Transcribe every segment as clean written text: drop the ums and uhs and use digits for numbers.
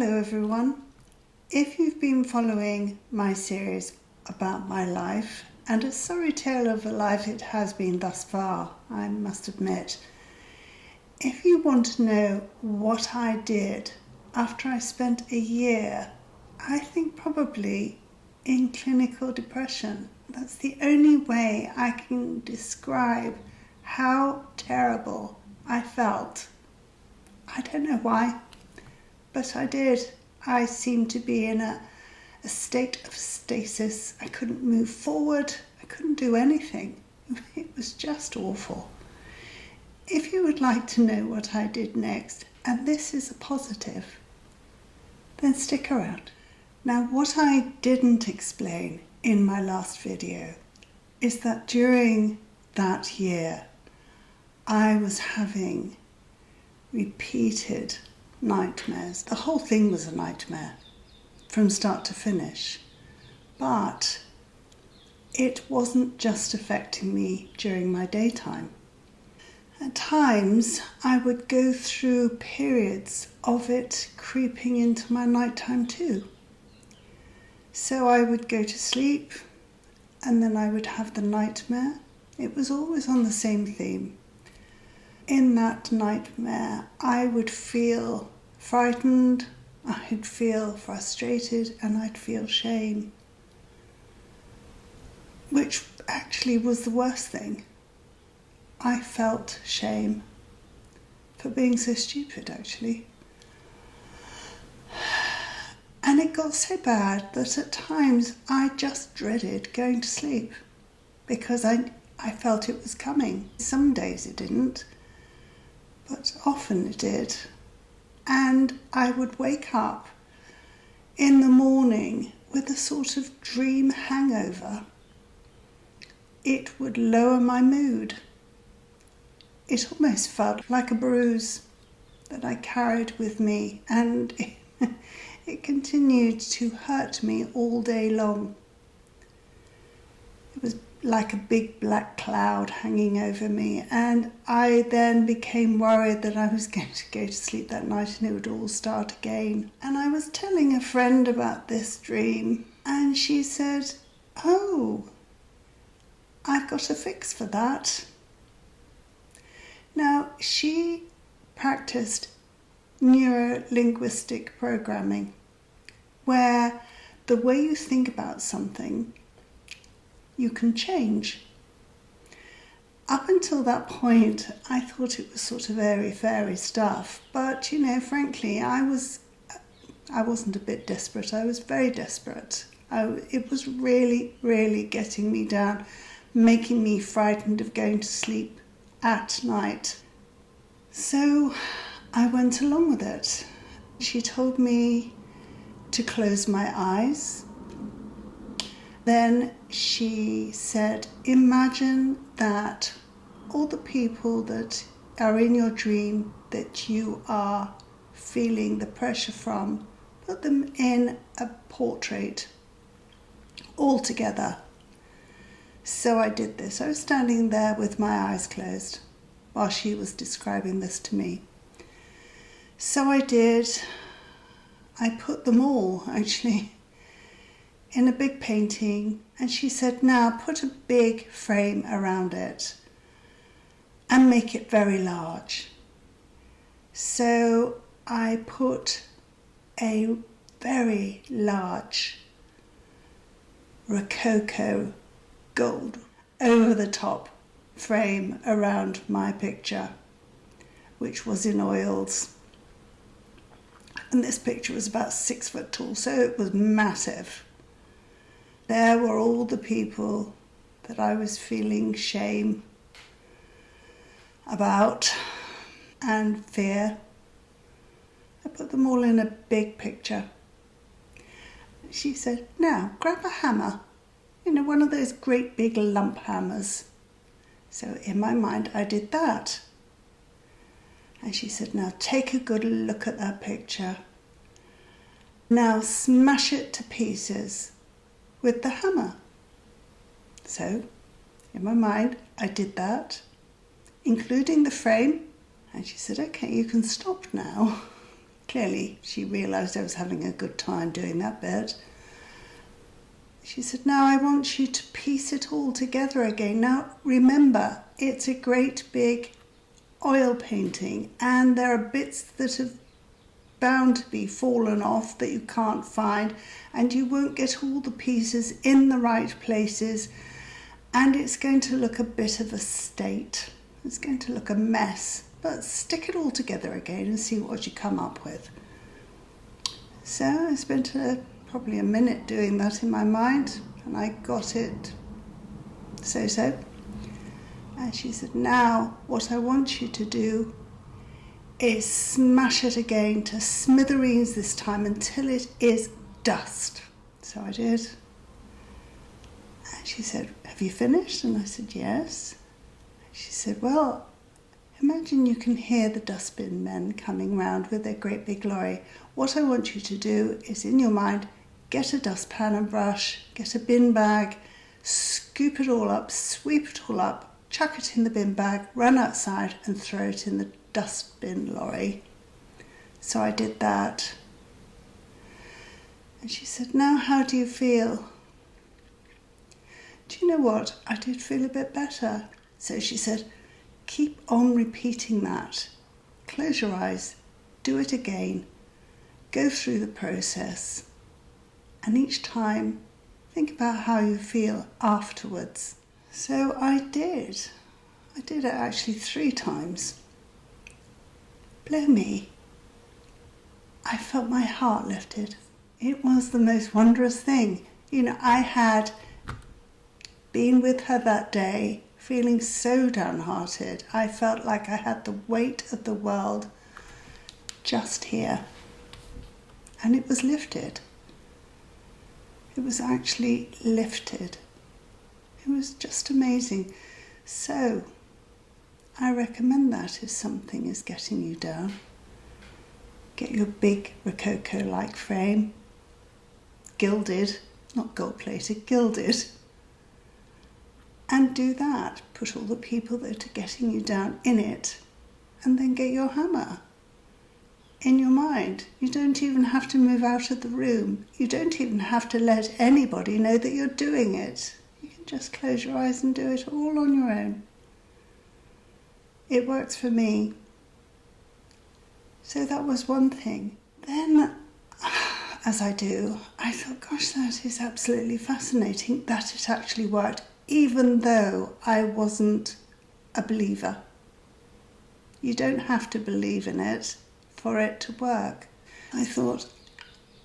Hello everyone. If you've been following my series about my life, and a sorry tale of a life it has been thus far, I must admit, if you want to know what I did after I spent a year, I think probably in clinical depression, that's the only way I can describe how terrible I felt. I don't know why, but I did. I seemed to be in a state of stasis. I couldn't move forward. I couldn't do anything. It was just awful. If you would like to know what I did next, and this is a positive, then stick around. Now, what I didn't explain in my last video is that during that year, I was having repeated nightmares. The whole thing was a nightmare from start to finish. But it wasn't just affecting me during my daytime. At times, I would go through periods of it creeping into my nighttime too. So I would go to sleep and then I would have the nightmare. It was always on the same theme. In that nightmare, I would feel frightened, I'd feel frustrated, and I'd feel shame. Which actually was the worst thing. I felt shame for being so stupid, actually. And it got so bad that at times I just dreaded going to sleep because I felt it was coming. Some days it didn't, but often it did. And I would wake up in the morning with a sort of dream hangover. It would lower my mood. It almost felt like a bruise that I carried with me, and it continued to hurt me all day long. It was like a big black cloud hanging over me, and I then became worried that I was going to go to sleep that night and it would all start again. And I was telling a friend about this dream, and she said, "Oh, I've got a fix for that." Now, she practiced Neuro-Linguistic Programming, where the way you think about something you can change. Up until that point, I thought it was sort of airy-fairy stuff, but frankly, I wasn't a bit desperate. I was very desperate. It was really, really getting me down, making me frightened of going to sleep at night. So I went along with it. She told me to close my eyes. Then she said, imagine that all the people that are in your dream that you are feeling the pressure from, put them in a portrait all together. So I did this. I was standing there with my eyes closed while she was describing this to me. So I did. I put them all, actually, in a big painting, and she said, now put a big frame around it and make it very large. So I put a very large Rococo gold over the top frame around my picture, which was in oils. And this picture was about 6 foot tall, so it was massive. There were all the people that I was feeling shame about and fear. I put them all in a big picture. She said, now grab a hammer, one of those great big lump hammers. So in my mind I did that. And she said, now take a good look at that picture. Now smash it to pieces with the hammer. So in my mind I did that, including the frame. And she said, okay, you can stop now. Clearly, she realised I was having a good time doing that bit. She said, now I want you to piece it all together again. Now, remember, it's a great big oil painting, and there are bits that have bound to be fallen off that you can't find, and you won't get all the pieces in the right places, and it's going to look a bit of a state. It's going to look a mess, but stick it all together again and see what you come up with. So I spent probably a minute doing that in my mind, and I got it so. And she said, now what I want you to do is smash it again to smithereens this time until it is dust. So I did. And she said, have you finished? And I said, yes. She said, well, imagine you can hear the dustbin men coming round with their great big lorry. What I want you to do is, in your mind, get a dustpan and brush, get a bin bag, scoop it all up, sweep it all up, chuck it in the bin bag, run outside and throw it in the dustbin lorry. So I did that. And she said, now how do you feel? Do you know what? I did feel a bit better. So she said, keep on repeating that. Close your eyes, do it again, go through the process, and each time think about how you feel afterwards. So I did. I did it actually 3 times. Blow me. I felt my heart lifted. It was the most wondrous thing. You know, I had been with her that day feeling so downhearted. I felt like I had the weight of the world just here. And it was lifted. It was actually lifted. It was just amazing. So, I recommend that if something is getting you down. Get your big Rococo-like frame, gilded, not gold-plated, gilded, and do that. Put all the people that are getting you down in it, and then get your hammer in your mind. You don't even have to move out of the room. You don't even have to let anybody know that you're doing it. You can just close your eyes and do it all on your own. It works for me. So that was one thing. Then, as I do, I thought, gosh, that is absolutely fascinating that it actually worked, even though I wasn't a believer. You don't have to believe in it for it to work. I thought,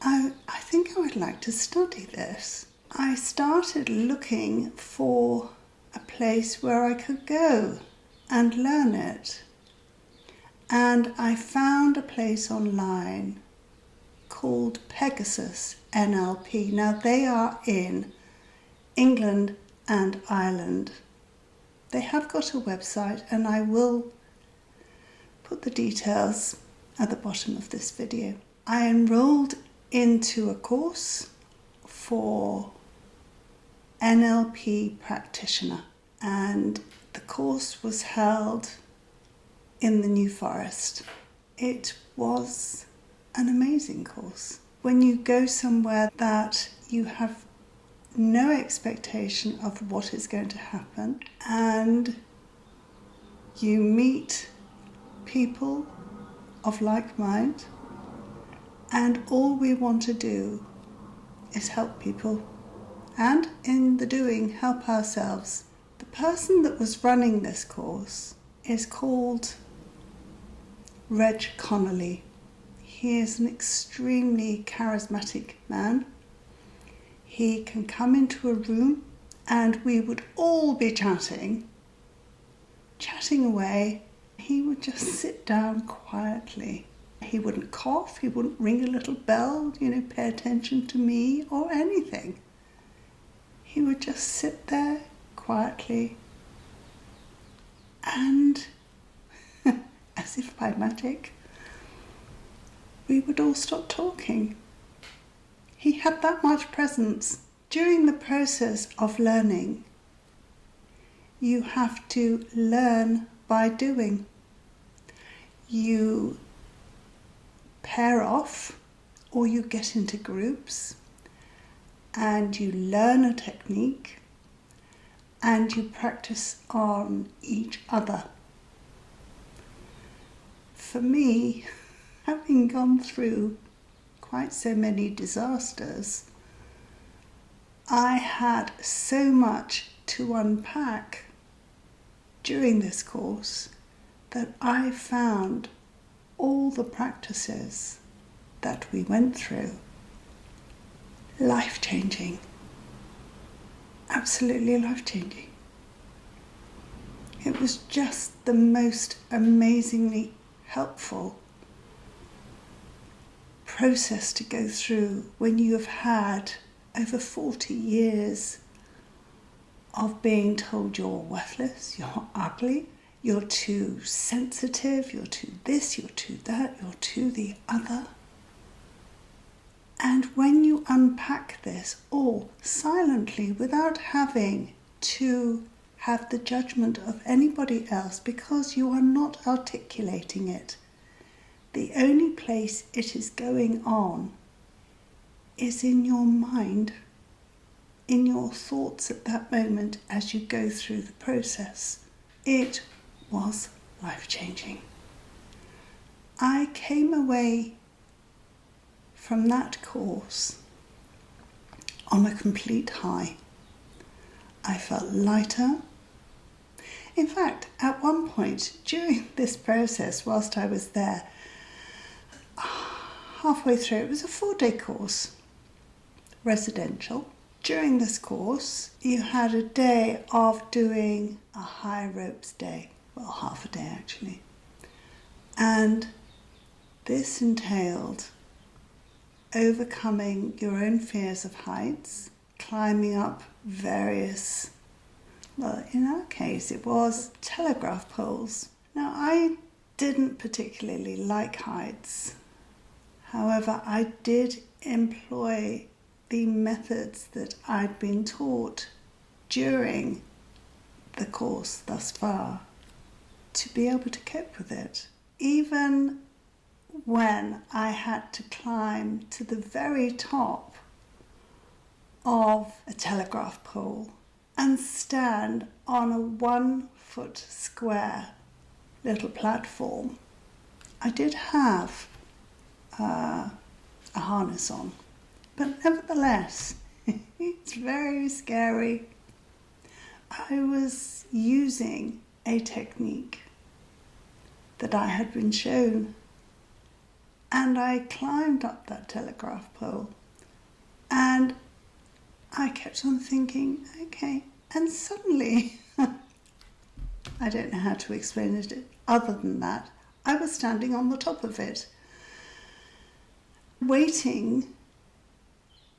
I think I would like to study this. I started looking for a place where I could go and learn it. And I found a place online called Pegasus NLP. Now they are in England and Ireland. They have got a website, and I will put the details at the bottom of this video. I enrolled into a course for NLP Practitioner, and the course was held in the New Forest. It was an amazing course. When you go somewhere that you have no expectation of what is going to happen, and you meet people of like mind, and all we want to do is help people, and in the doing, help ourselves. The person that was running this course is called Reg Connolly. He is an extremely charismatic man. He can come into a room and we would all be chatting away. He would just sit down quietly. He wouldn't cough, he wouldn't ring a little bell, pay attention to me or anything. He would just sit there quietly, and as if by magic, we would all stop talking. He had that much presence. During the process of learning, you have to learn by doing. You pair off or you get into groups and you learn a technique and you practice on each other. For me, having gone through quite so many disasters, I had so much to unpack during this course that I found all the practices that we went through life-changing, absolutely life-changing. It was just the most amazingly helpful process to go through when you have had over 40 years of being told you're worthless, you're ugly, you're too sensitive, you're too this, you're too that, you're too the other. And when you unpack this all silently without having to have the judgment of anybody else because you are not articulating it, the only place it is going on is in your mind, in your thoughts at that moment as you go through the process. It was life-changing. I came away from that course on a complete high. I felt lighter. In fact, at one point during this process, whilst I was there, halfway through, it was a 4-day course, residential. During this course, you had a day of doing a high ropes day. Well, half a day actually. And this entailed overcoming your own fears of heights, climbing up various, well, in our case, it was telegraph poles. Now, I didn't particularly like heights. However, I did employ the methods that I'd been taught during the course thus far to be able to cope with it. Even when I had to climb to the very top of a telegraph pole and stand on a 1-foot square little platform, I did have a harness on. But nevertheless, it's very scary. I was using a technique that I had been shown, and I climbed up that telegraph pole, and I kept on thinking, okay, and suddenly, I don't know how to explain it other than that, I was standing on the top of it, waiting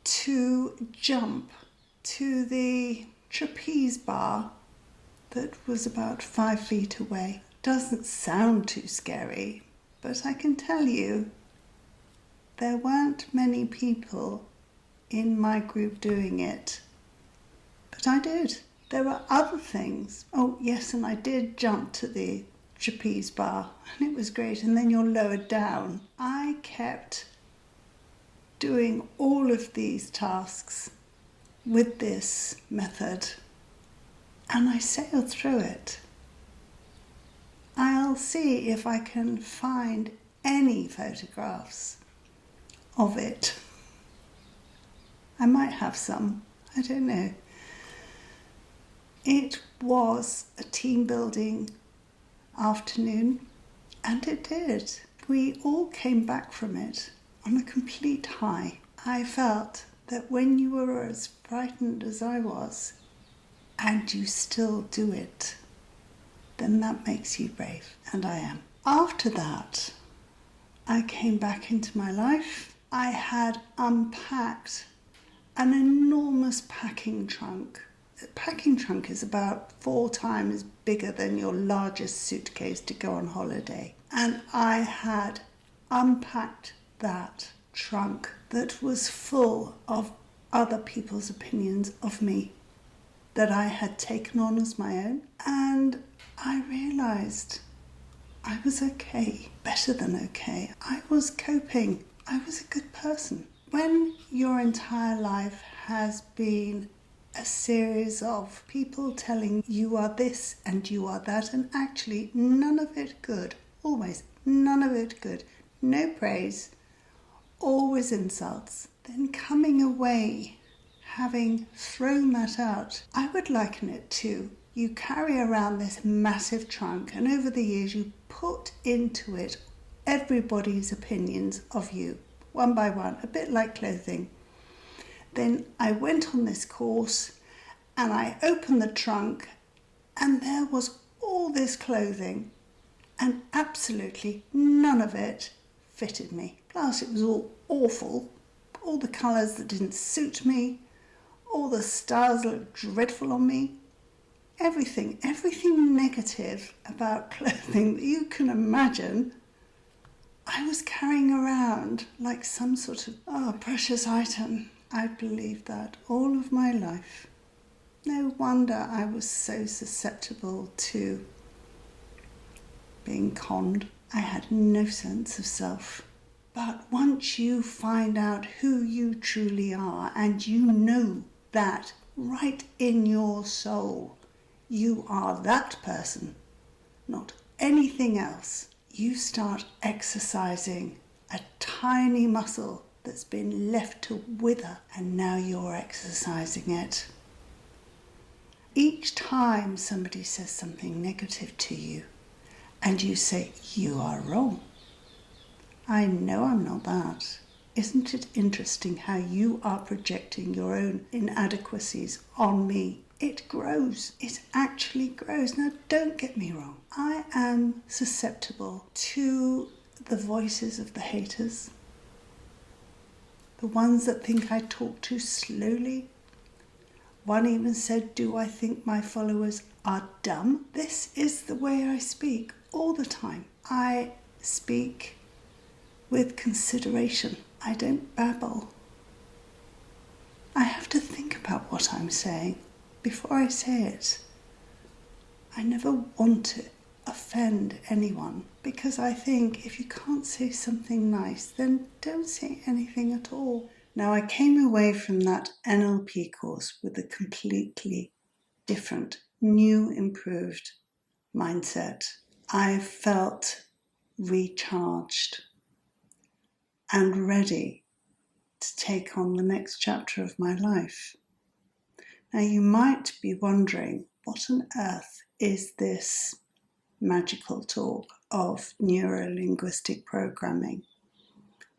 to jump to the trapeze bar that was about 5 feet away. Doesn't sound too scary, but I can tell you there weren't many people in my group doing it, but I did. There were other things. Oh yes, and I did jump to the trapeze bar, and it was great, and then you're lowered down. I kept doing all of these tasks with this method, and I sailed through it. I'll see if I can find any photographs of it. I might have some, I don't know. It was a team building afternoon, and it did. We all came back from it on a complete high. I felt that when you were as frightened as I was, and you still do it, then that makes you brave, and I am. After that, I came back into my life. I had unpacked an enormous packing trunk. A packing trunk is about 4 times bigger than your largest suitcase to go on holiday. And I had unpacked that trunk that was full of other people's opinions of me that I had taken on as my own. And I realised I was okay, better than okay. I was coping. I was a good person. When your entire life has been a series of people telling you are this and you are that, and actually none of it good, always none of it good, no praise, always insults, then coming away having thrown that out, I would liken it to you carry around this massive trunk, and over the years you put into it everybody's opinions of you, one by one, a bit like clothing. Then I went on this course and I opened the trunk and there was all this clothing and absolutely none of it fitted me. Plus it was all awful, all the colours that didn't suit me, all the styles looked dreadful on me. Everything negative about clothing that you can imagine, I was carrying around like some sort of precious item. I believed that all of my life. No wonder I was so susceptible to being conned. I had no sense of self. But once you find out who you truly are, and you know that right in your soul, you are that person, not anything else, you start exercising a tiny muscle that's been left to wither, and now you're exercising it. Each time somebody says something negative to you and you say, you are wrong, I know I'm not that. Isn't it interesting how you are projecting your own inadequacies on me? It grows. It actually grows. Now, don't get me wrong. I am susceptible to the voices of the haters, the ones that think I talk too slowly. One even said, do I think my followers are dumb? This is the way I speak all the time. I speak with consideration. I don't babble. I have to think about what I'm saying before I say it. I never want to offend anyone, because I think if you can't say something nice, then don't say anything at all. Now, I came away from that NLP course with a completely different, new, improved mindset. I felt recharged and ready to take on the next chapter of my life. Now, you might be wondering, what on earth is this magical talk of neuro-linguistic programming?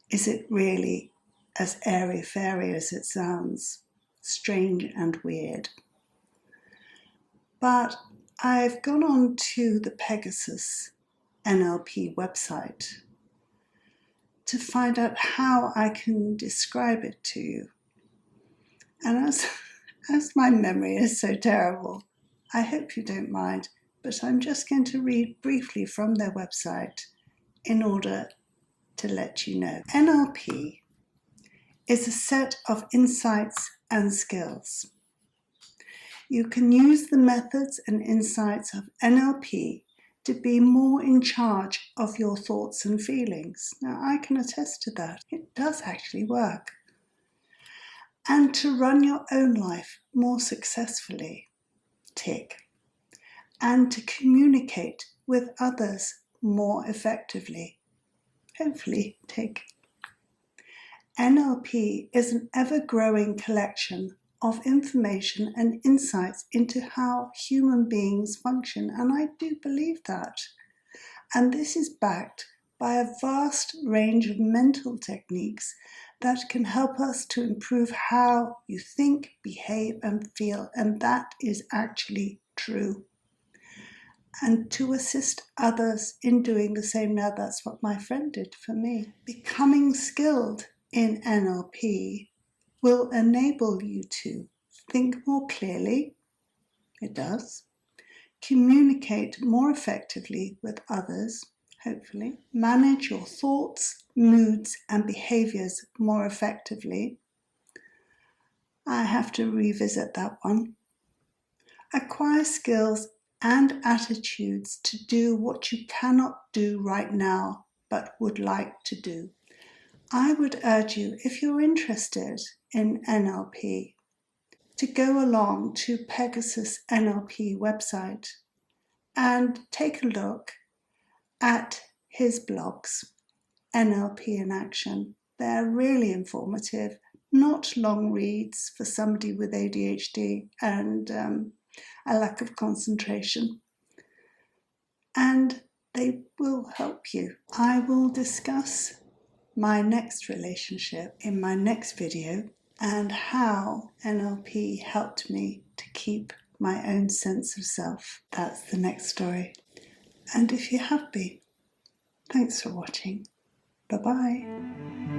Is it really as airy-fairy as it sounds? Strange and weird. But I've gone on to the Pegasus NLP website to find out how I can describe it to you. And as my memory is so terrible, I hope you don't mind, but I'm just going to read briefly from their website in order to let you know. NLP is a set of insights and skills. You can use the methods and insights of NLP to be more in charge of your thoughts and feelings. Now, I can attest to that. It does actually work. And to run your own life more successfully, tick. And to communicate with others more effectively, hopefully, tick. NLP is an ever-growing collection of information and insights into how human beings function, and I do believe that. And this is backed by a vast range of mental techniques that can help us to improve how you think, behave, and feel, and that is actually true. And to assist others in doing the same. Now, that's what my friend did for me. Becoming skilled in NLP will enable you to think more clearly, it does, communicate more effectively with others, hopefully, manage your thoughts, moods, and behaviors more effectively. I have to revisit that one. Acquire skills and attitudes to do what you cannot do right now but would like to do. I would urge you, if you're interested in NLP, to go along to Pegasus NLP website and take a look at his blogs, NLP in Action. They're really informative, not long reads for somebody with ADHD and a lack of concentration. And they will help you. I will discuss my next relationship in my next video and how NLP helped me to keep my own sense of self. That's the next story. And if you have been, thanks for watching. Bye-bye.